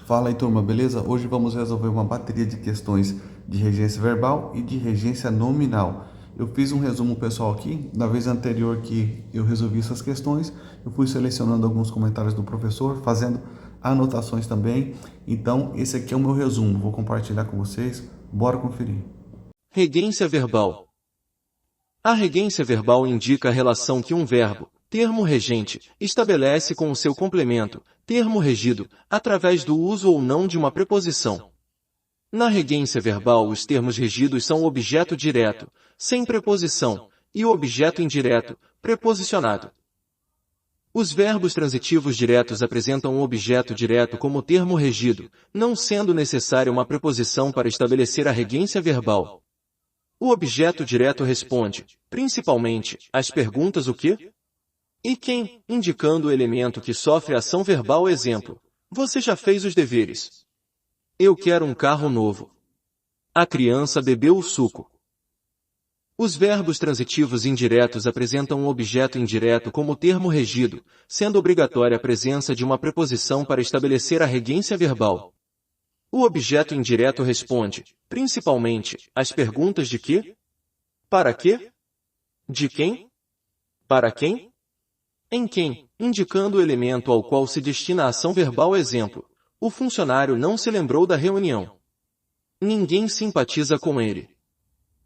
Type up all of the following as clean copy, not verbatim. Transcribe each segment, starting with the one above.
Fala aí, turma, beleza? Hoje vamos resolver uma bateria de questões de regência verbal e de regência nominal. Eu fiz um resumo pessoal aqui, da vez anterior que eu resolvi essas questões, eu fui selecionando alguns comentários do professor, fazendo anotações também. Então, esse aqui é o meu resumo, vou compartilhar com vocês, bora conferir. Regência verbal. A regência verbal indica a relação que um verbo, termo regente, estabelece com o seu complemento, termo regido, através do uso ou não de uma preposição. Na regência verbal, os termos regidos são o objeto direto, sem preposição, e o objeto indireto, preposicionado. Os verbos transitivos diretos apresentam um objeto direto como termo regido, não sendo necessária uma preposição para estabelecer a regência verbal. O objeto direto responde, principalmente, às perguntas o que e quem, indicando o elemento que sofre ação verbal. Exemplo: você já fez os deveres? Eu quero um carro novo. A criança bebeu o suco. Os verbos transitivos indiretos apresentam um objeto indireto como termo regido, sendo obrigatória a presença de uma preposição para estabelecer a regência verbal. O objeto indireto responde, principalmente, às perguntas de que, para que, de quem, para quem, em quem, indicando o elemento ao qual se destina a ação verbal. Exemplo: o funcionário não se lembrou da reunião. Ninguém simpatiza com ele.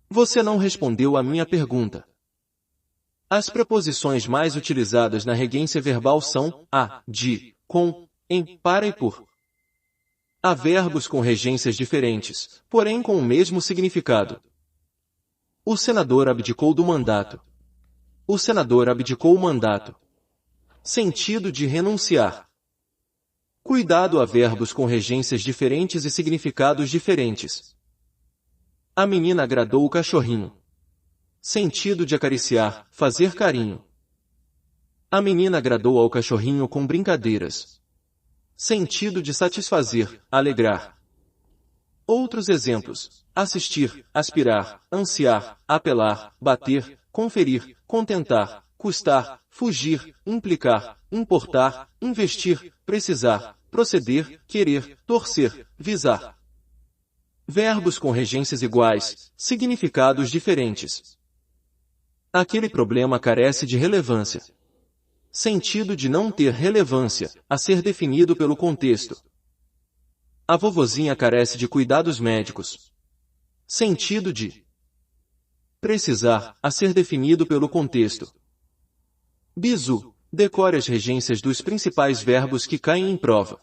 Você não respondeu à minha pergunta. As preposições mais utilizadas na regência verbal são a, de, com, em, para e por. Há verbos com regências diferentes, porém com o mesmo significado. O senador abdicou do mandato. O senador abdicou o mandato. Sentido de renunciar. Cuidado a verbos com regências diferentes e significados diferentes. A menina agradou o cachorrinho. Sentido de acariciar, fazer carinho. A menina agradou ao cachorrinho com brincadeiras. Sentido de satisfazer, alegrar. Outros exemplos: assistir, aspirar, ansiar, apelar, bater, conferir, contentar, custar, fugir, implicar, importar, investir, precisar, proceder, querer, torcer, visar. Verbos com regências iguais, significados diferentes. Aquele problema carece de relevância. Sentido de não ter relevância, a ser definido pelo contexto. A vovozinha carece de cuidados médicos. Sentido de precisar, a ser definido pelo contexto. Bizu, decore as regências dos principais verbos que caem em prova.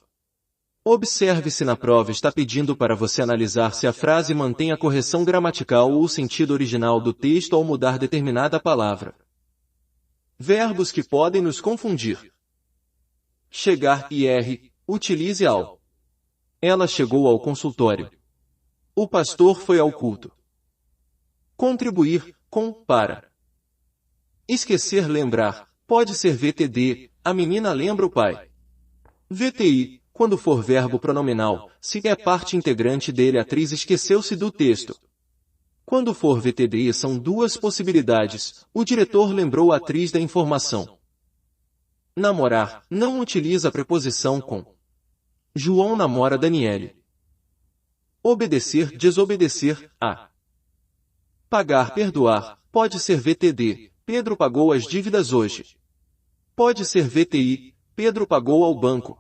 Observe se na prova está pedindo para você analisar se a frase mantém a correção gramatical ou o sentido original do texto ao mudar determinada palavra. Verbos que podem nos confundir. Chegar ir, utilize ao. Ela chegou ao consultório. O pastor foi ao culto. Contribuir, com, para. Esquecer, lembrar, pode ser VTD, a menina lembra o pai. VTI, quando for verbo pronominal, se é parte integrante dele. A atriz esqueceu-se do texto. Quando for VTD, são duas possibilidades: o diretor lembrou a atriz da informação. Namorar, não utiliza a preposição com. João namora Daniele. Obedecer, desobedecer, a. Pagar, perdoar, pode ser VTD, Pedro pagou as dívidas hoje. Pode ser VTI, Pedro pagou ao banco.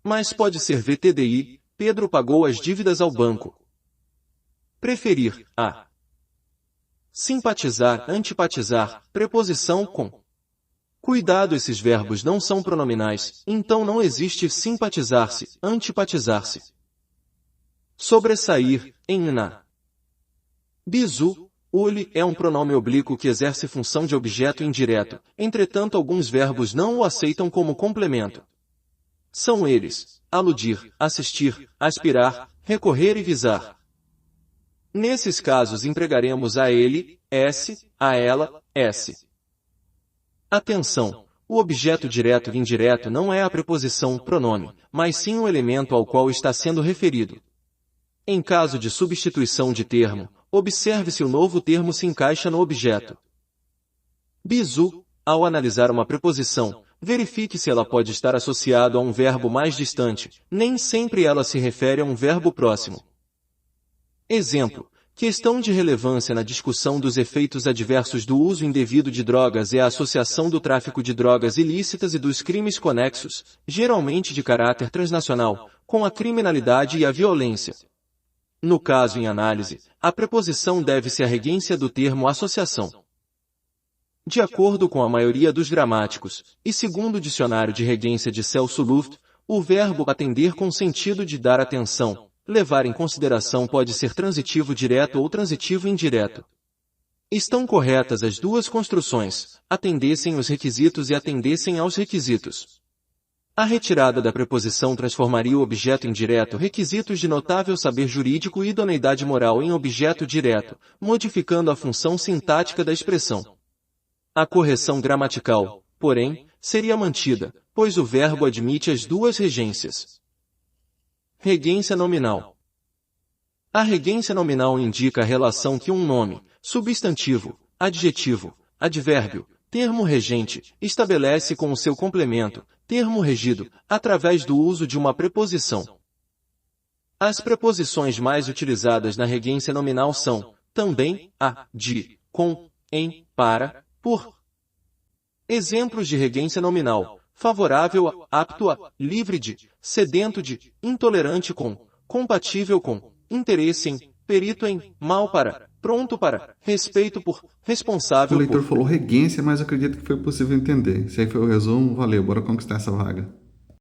Mas pode ser VTDI, Pedro pagou as dívidas ao banco. Preferir, a. Simpatizar, antipatizar, preposição com. Cuidado, esses verbos não são pronominais, então não existe simpatizar-se, antipatizar-se. Sobressair, em na. Bizu, olhe, é um pronome oblíquo que exerce função de objeto indireto, entretanto alguns verbos não o aceitam como complemento. São eles: aludir, assistir, aspirar, recorrer e visar. Nesses casos empregaremos a ele, s, a ela, s. Atenção! O objeto direto e indireto não é a preposição pronome, mas sim o elemento ao qual está sendo referido. Em caso de substituição de termo, observe se o novo termo se encaixa no objeto. Bizu, ao analisar uma preposição, verifique se ela pode estar associada a um verbo mais distante. Nem sempre ela se refere a um verbo próximo. Exemplo. Questão de relevância na discussão dos efeitos adversos do uso indevido de drogas é a associação do tráfico de drogas ilícitas e dos crimes conexos, geralmente de caráter transnacional, com a criminalidade e a violência. No caso em análise, a preposição deve-se à regência do termo associação. De acordo com a maioria dos gramáticos, e segundo o dicionário de regência de Celso Luft, o verbo atender com sentido de dar atenção, levar em consideração pode ser transitivo direto ou transitivo indireto. Estão corretas as duas construções, atendessem os requisitos e atendessem aos requisitos. A retirada da preposição transformaria o objeto indireto requisitos de notável saber jurídico e idoneidade moral em objeto direto, modificando a função sintática da expressão. A correção gramatical, porém, seria mantida, pois o verbo admite as duas regências. Regência nominal. A regência nominal indica a relação que um nome, substantivo, adjetivo, advérbio, termo regente, estabelece com o seu complemento, termo regido, através do uso de uma preposição. As preposições mais utilizadas na regência nominal são, também, a, de, com, em, para, por. Exemplos de regência nominal. Favorável a, apto a, livre de, sedento de, intolerante com, compatível com, interesse em, perito em, mal para, pronto para, respeito por, responsável por. O leitor por. falou regência, mas eu acredito que foi possível entender. Esse aí foi o resumo. Valeu, bora conquistar essa vaga.